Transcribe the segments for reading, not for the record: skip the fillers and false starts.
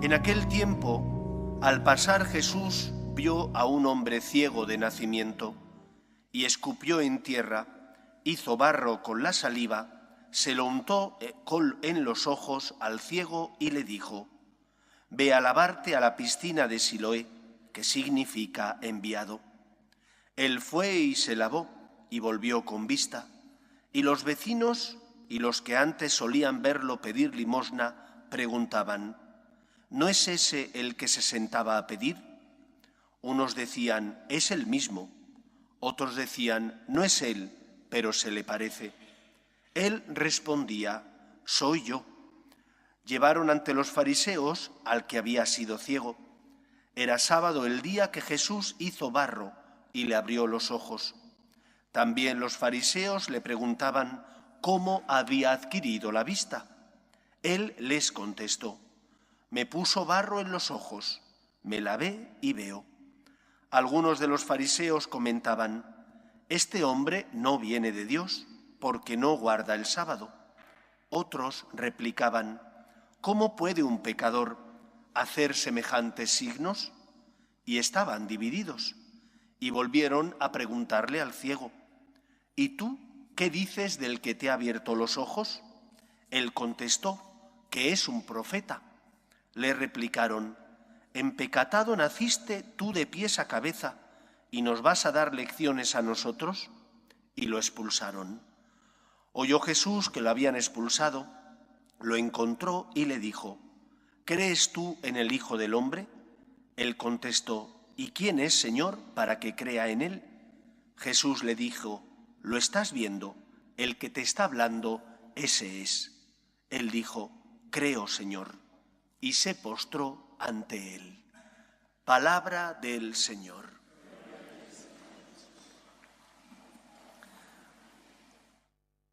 En aquel tiempo, al pasar Jesús vio a un hombre ciego de nacimiento y escupió en tierra, hizo barro con la saliva, se lo untó en los ojos al ciego y le dijo: «Ve a lavarte a la piscina de Siloé», que significa enviado. Él fue y se lavó y volvió con vista, y los vecinos y los que antes solían verlo pedir limosna preguntaban: ¿no es ese el que se sentaba a pedir? Unos decían: es el mismo. Otros decían: no es él, pero se le parece. Él respondía: soy yo. Llevaron ante los fariseos al que había sido ciego. Era sábado el día que Jesús hizo barro y le abrió los ojos. También los fariseos le preguntaban cómo había adquirido la vista. Él les contestó: me puso barro en los ojos, me lavé y veo. Algunos de los fariseos comentaban: este hombre no viene de Dios, porque no guarda el sábado. Otros replicaban: ¿cómo puede un pecador hacer semejantes signos? Y estaban divididos, y volvieron a preguntarle al ciego: ¿y tú qué dices del que te ha abierto los ojos? Él contestó que es un profeta. Le replicaron: ¿empecatado naciste tú de pies a cabeza y nos vas a dar lecciones a nosotros? Y lo expulsaron. Oyó Jesús que lo habían expulsado, lo encontró y le dijo: ¿crees tú en el Hijo del Hombre? Él contestó: ¿y quién es, Señor, para que crea en él? Jesús le dijo: lo estás viendo, el que te está hablando, ese es. Él dijo: creo, Señor, y se postró ante él. Palabra del Señor.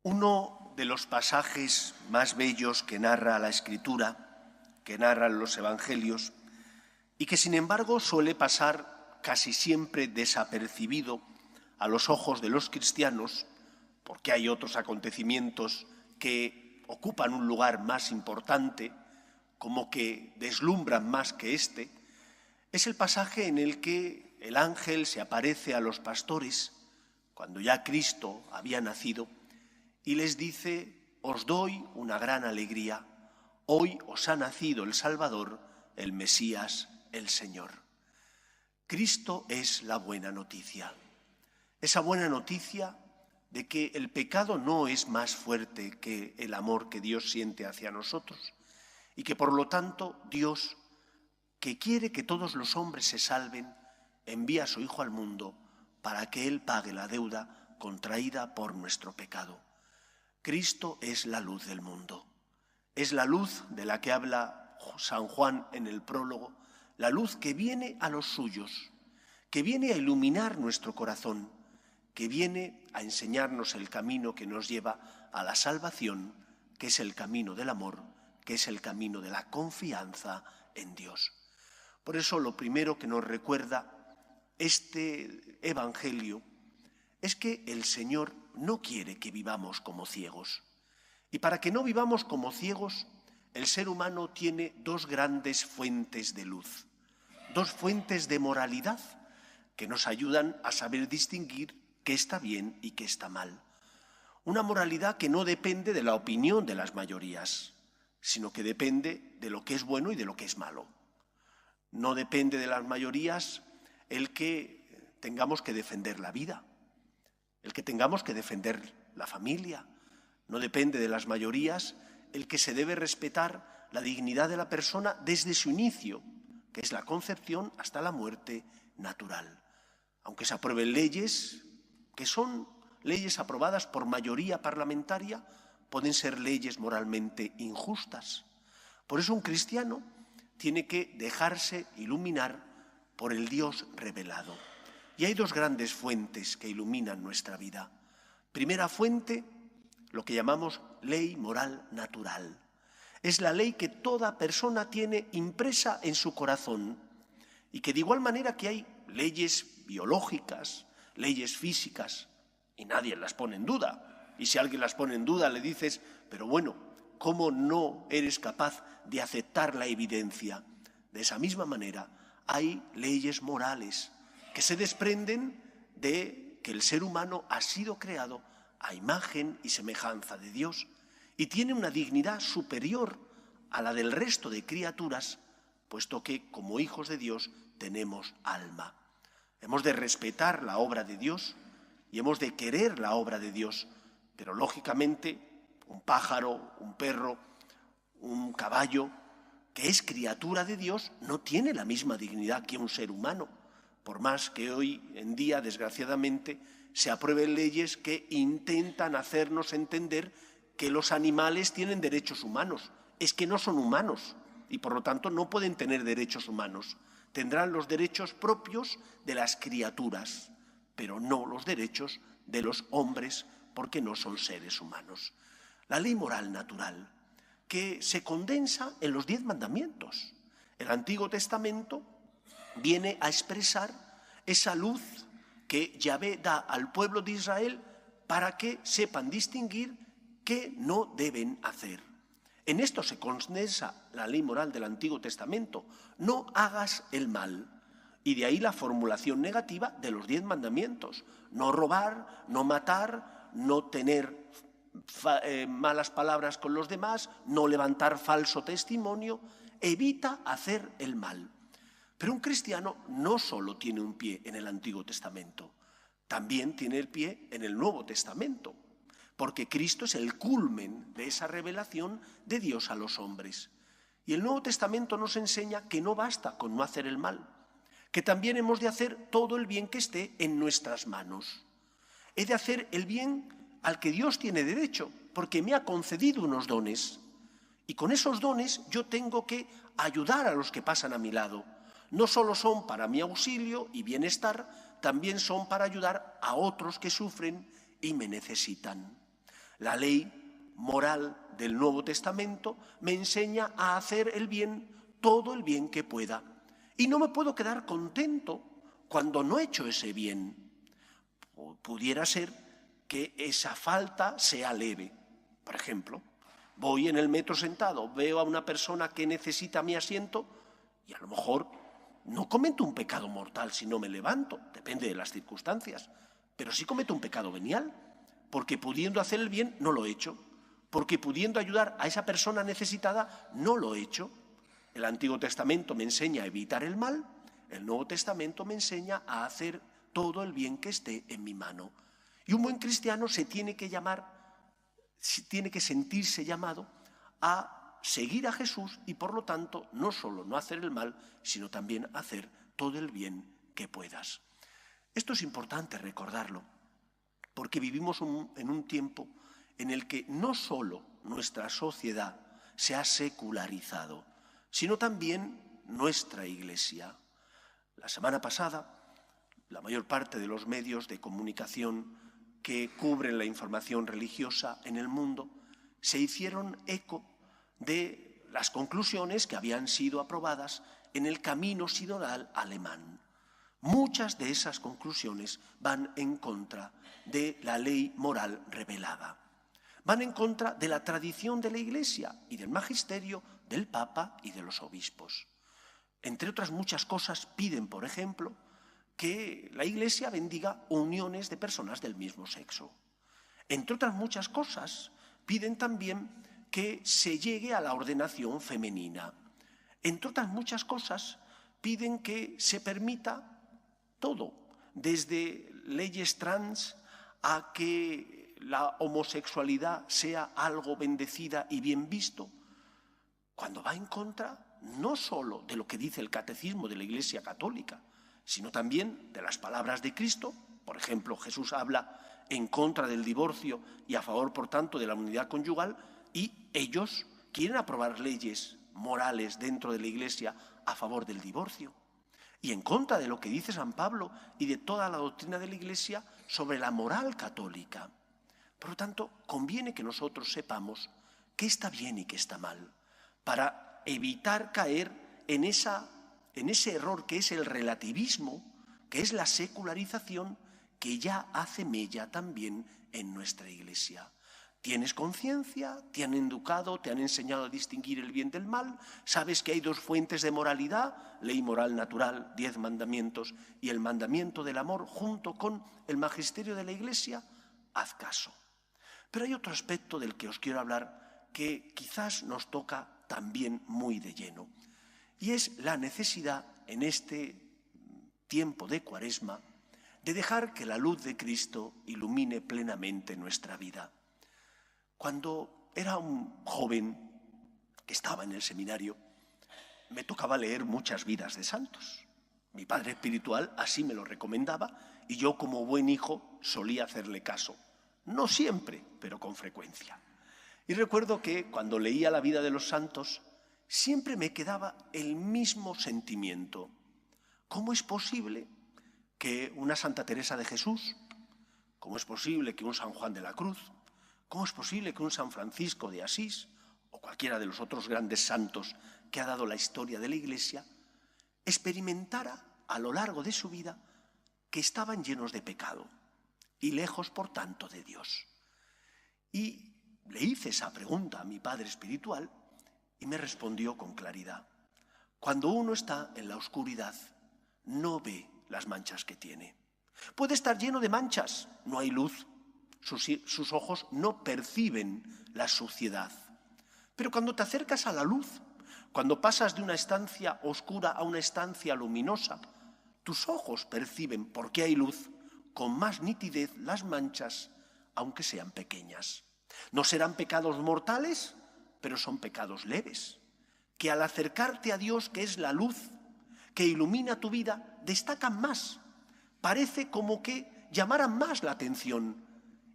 Uno de los pasajes más bellos que narra la Escritura, que narran los Evangelios, y que sin embargo suele pasar casi siempre desapercibido a los ojos de los cristianos, porque hay otros acontecimientos que ocupan un lugar más importante, como que deslumbran más que este, es el pasaje en el que el ángel se aparece a los pastores, cuando ya Cristo había nacido, y les dice: os doy una gran alegría, hoy os ha nacido el Salvador, el Mesías, el Señor. Cristo es la buena noticia, esa buena noticia de que el pecado no es más fuerte que el amor que Dios siente hacia nosotros y que por lo tanto Dios, que quiere que todos los hombres se salven, envía a su Hijo al mundo para que Él pague la deuda contraída por nuestro pecado. Cristo es la luz del mundo, es la luz de la que habla San Juan en el prólogo, la luz que viene a los suyos, que viene a iluminar nuestro corazón, que viene a enseñarnos el camino que nos lleva a la salvación, que es el camino del amor, que es el camino de la confianza en Dios. Por eso lo primero que nos recuerda este Evangelio es que el Señor no quiere que vivamos como ciegos. Y para que no vivamos como ciegos, el ser humano tiene dos grandes fuentes de luz, dos fuentes de moralidad que nos ayudan a saber distinguir qué está bien y qué está mal. Una moralidad que no depende de la opinión de las mayorías, sino que depende de lo que es bueno y de lo que es malo. No depende de las mayorías el que tengamos que defender la vida, el que tengamos que defender la familia. No depende de las mayorías el que se debe respetar la dignidad de la persona desde su inicio, que es la concepción hasta la muerte natural. Aunque se aprueben leyes que son leyes aprobadas por mayoría parlamentaria, pueden ser leyes moralmente injustas. Por eso un cristiano tiene que dejarse iluminar por el Dios revelado. Y hay dos grandes fuentes que iluminan nuestra vida. Primera fuente, lo que llamamos ley moral natural. Es la ley que toda persona tiene impresa en su corazón y que de igual manera que hay leyes biológicas, leyes físicas, y nadie las pone en duda. Y si alguien las pone en duda le dices: pero bueno, ¿cómo no eres capaz de aceptar la evidencia? De esa misma manera, hay leyes morales que se desprenden de que el ser humano ha sido creado a imagen y semejanza de Dios y tiene una dignidad superior a la del resto de criaturas, puesto que como hijos de Dios tenemos alma. Hemos de respetar la obra de Dios y hemos de querer la obra de Dios, pero lógicamente un pájaro, un perro, un caballo, que es criatura de Dios, no tiene la misma dignidad que un ser humano, por más que hoy en día, desgraciadamente, se aprueben leyes que intentan hacernos entender que los animales tienen derechos humanos. Es que no son humanos y por lo tanto no pueden tener derechos humanos. Tendrán los derechos propios de las criaturas, pero no los derechos de los hombres, porque no son seres humanos. La ley moral natural, que se condensa en los 10 mandamientos. El Antiguo Testamento viene a expresar esa luz que Yahvé da al pueblo de Israel para que sepan distinguir qué no deben hacer. En esto se condensa la ley moral del Antiguo Testamento. No hagas el mal. Y de ahí la formulación negativa de los 10 mandamientos. No robar, no matar, no tener malas palabras con los demás, no levantar falso testimonio. Evita hacer el mal. Pero un cristiano no solo tiene un pie en el Antiguo Testamento, también tiene el pie en el Nuevo Testamento, porque Cristo es el culmen de esa revelación de Dios a los hombres. Y el Nuevo Testamento nos enseña que no basta con no hacer el mal, que también hemos de hacer todo el bien que esté en nuestras manos. He de hacer el bien al que Dios tiene derecho, porque me ha concedido unos dones. Y con esos dones yo tengo que ayudar a los que pasan a mi lado. No solo son para mi auxilio y bienestar, también son para ayudar a otros que sufren y me necesitan. La ley moral del Nuevo Testamento me enseña a hacer el bien, todo el bien que pueda. Y no me puedo quedar contento cuando no he hecho ese bien. Pudiera ser que esa falta sea leve. Por ejemplo, voy en el metro sentado, veo a una persona que necesita mi asiento y a lo mejor no cometo un pecado mortal si no me levanto, depende de las circunstancias, pero sí cometo un pecado venial, porque pudiendo hacer el bien no lo he hecho, porque pudiendo ayudar a esa persona necesitada no lo he hecho. El Antiguo Testamento me enseña a evitar el mal, el Nuevo Testamento me enseña a hacer todo el bien que esté en mi mano. Y un buen cristiano se tiene que sentirse llamado a seguir a Jesús y por lo tanto no solo no hacer el mal, sino también hacer todo el bien que puedas. Esto es importante recordarlo, porque vivimos en un tiempo en el que no solo nuestra sociedad se ha secularizado, sino también nuestra Iglesia. La semana pasada, la mayor parte de los medios de comunicación que cubren la información religiosa en el mundo se hicieron eco de las conclusiones que habían sido aprobadas en el camino sinodal alemán. Muchas de esas conclusiones van en contra de la ley moral revelada. Van en contra de la tradición de la Iglesia y del magisterio del Papa y de los obispos. Entre otras muchas cosas piden, por ejemplo, que la Iglesia bendiga uniones de personas del mismo sexo. Entre otras muchas cosas piden también que se llegue a la ordenación femenina. Entre otras muchas cosas, piden que se permita todo, desde leyes trans a que la homosexualidad sea algo bendecida y bien visto, cuando va en contra no solo de lo que dice el catecismo de la Iglesia Católica, sino también de las palabras de Cristo. Por ejemplo, Jesús habla en contra del divorcio y a favor, por tanto, de la unidad conyugal, y ellos quieren aprobar leyes morales dentro de la Iglesia a favor del divorcio y en contra de lo que dice San Pablo y de toda la doctrina de la Iglesia sobre la moral católica. Por lo tanto, conviene que nosotros sepamos qué está bien y qué está mal, para evitar caer en ese error que es el relativismo, que es la secularización, que ya hace mella también en nuestra Iglesia. Tienes conciencia, te han educado, te han enseñado a distinguir el bien del mal, sabes que hay dos fuentes de moralidad, ley moral natural, 10 mandamientos, y el mandamiento del amor junto con el magisterio de la Iglesia, haz caso. Pero hay otro aspecto del que os quiero hablar que quizás nos toca también muy de lleno, y es la necesidad en este tiempo de Cuaresma de dejar que la luz de Cristo ilumine plenamente nuestra vida. Cuando era un joven que estaba en el seminario, me tocaba leer muchas vidas de santos. Mi padre espiritual así me lo recomendaba y yo, como buen hijo, solía hacerle caso. No siempre, pero con frecuencia. Y recuerdo que cuando leía la vida de los santos, siempre me quedaba el mismo sentimiento. ¿Cómo es posible que una Santa Teresa de Jesús, cómo es posible que un San Juan de la Cruz, cómo es posible que un San Francisco de Asís o cualquiera de los otros grandes santos que ha dado la historia de la Iglesia experimentara a lo largo de su vida que estaban llenos de pecado y lejos, por tanto, de Dios? Y le hice esa pregunta a mi padre espiritual y me respondió con claridad: cuando uno está en la oscuridad, no ve las manchas que tiene. Puede estar lleno de manchas, no hay luz, sus ojos no perciben la suciedad. Pero cuando te acercas a la luz, cuando pasas de una estancia oscura a una estancia luminosa, tus ojos perciben, porque hay luz, con más nitidez las manchas, aunque sean pequeñas. No serán pecados mortales, pero son pecados leves, que al acercarte a Dios, que es la luz, que ilumina tu vida, destacan más. Parece como que llamaran más la atención.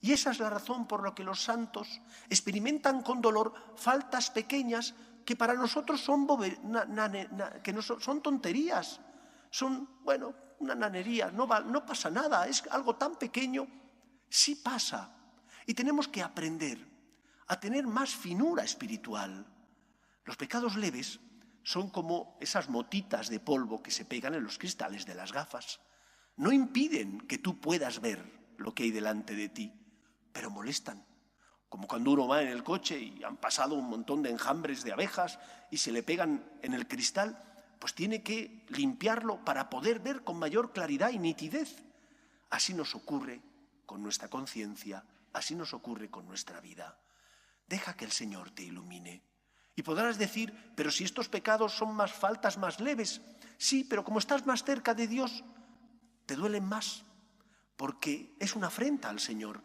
Y esa es la razón por la que los santos experimentan con dolor faltas pequeñas que para nosotros son, son tonterías. Son, bueno, una nanería, no pasa nada, es algo tan pequeño. Sí pasa. Y tenemos que aprender a tener más finura espiritual. Los pecados leves son como esas motitas de polvo que se pegan en los cristales de las gafas. No impiden que tú puedas ver lo que hay delante de ti, pero molestan. Como cuando uno va en el coche y han pasado un montón de enjambres de abejas y se le pegan en el cristal, pues tiene que limpiarlo para poder ver con mayor claridad y nitidez. Así nos ocurre con nuestra conciencia, así nos ocurre con nuestra vida. Deja que el Señor te ilumine. Y podrás decir: pero si estos pecados son más faltas más leves. Sí, pero como estás más cerca de Dios, te duelen más, porque es una afrenta al Señor.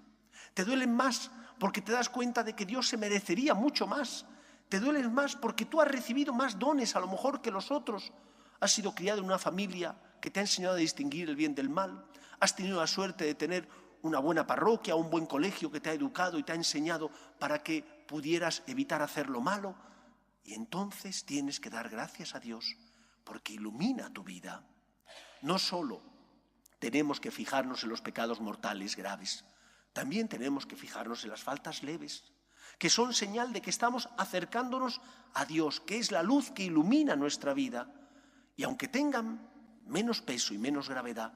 Te duelen más porque te das cuenta de que Dios se merecería mucho más. Te duelen más porque tú has recibido más dones a lo mejor que los otros. Has sido criado en una familia que te ha enseñado a distinguir el bien del mal. Has tenido la suerte de tener una buena parroquia, un buen colegio que te ha educado y te ha enseñado para que pudieras evitar hacer lo malo. Y entonces tienes que dar gracias a Dios porque ilumina tu vida. No solo tenemos que fijarnos en los pecados mortales graves, también tenemos que fijarnos en las faltas leves, que son señal de que estamos acercándonos a Dios, que es la luz que ilumina nuestra vida. Y aunque tengan menos peso y menos gravedad,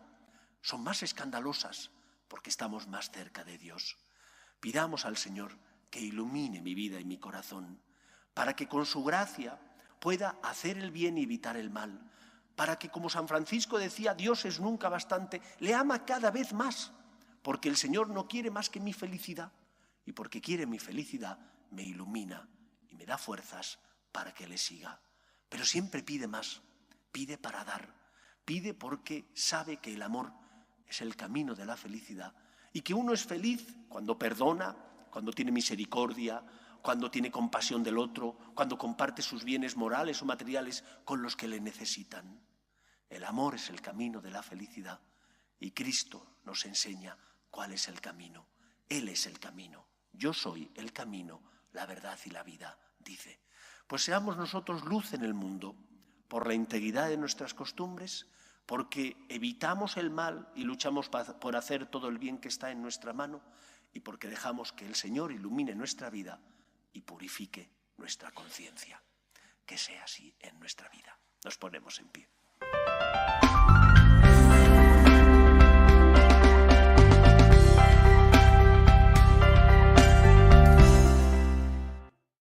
son más escandalosas porque estamos más cerca de Dios. Pidamos al Señor que ilumine mi vida y mi corazón, para que con su gracia pueda hacer el bien y evitar el mal, para que, como San Francisco decía, Dios es nunca bastante, le ama cada vez más, porque el Señor no quiere más que mi felicidad, y porque quiere mi felicidad me ilumina y me da fuerzas para que le siga. Pero siempre pide más, pide para dar, pide porque sabe que el amor es el camino de la felicidad y que uno es feliz cuando perdona, cuando tiene misericordia, cuando tiene compasión del otro, cuando comparte sus bienes morales o materiales con los que le necesitan. El amor es el camino de la felicidad y Cristo nos enseña cuál es el camino. Él es el camino. Yo soy el camino, la verdad y la vida, dice. Pues seamos nosotros luz en el mundo por la integridad de nuestras costumbres, porque evitamos el mal y luchamos por hacer todo el bien que está en nuestra mano y porque dejamos que el Señor ilumine nuestra vida y purifique nuestra conciencia. Que sea así en nuestra vida. Nos ponemos en pie.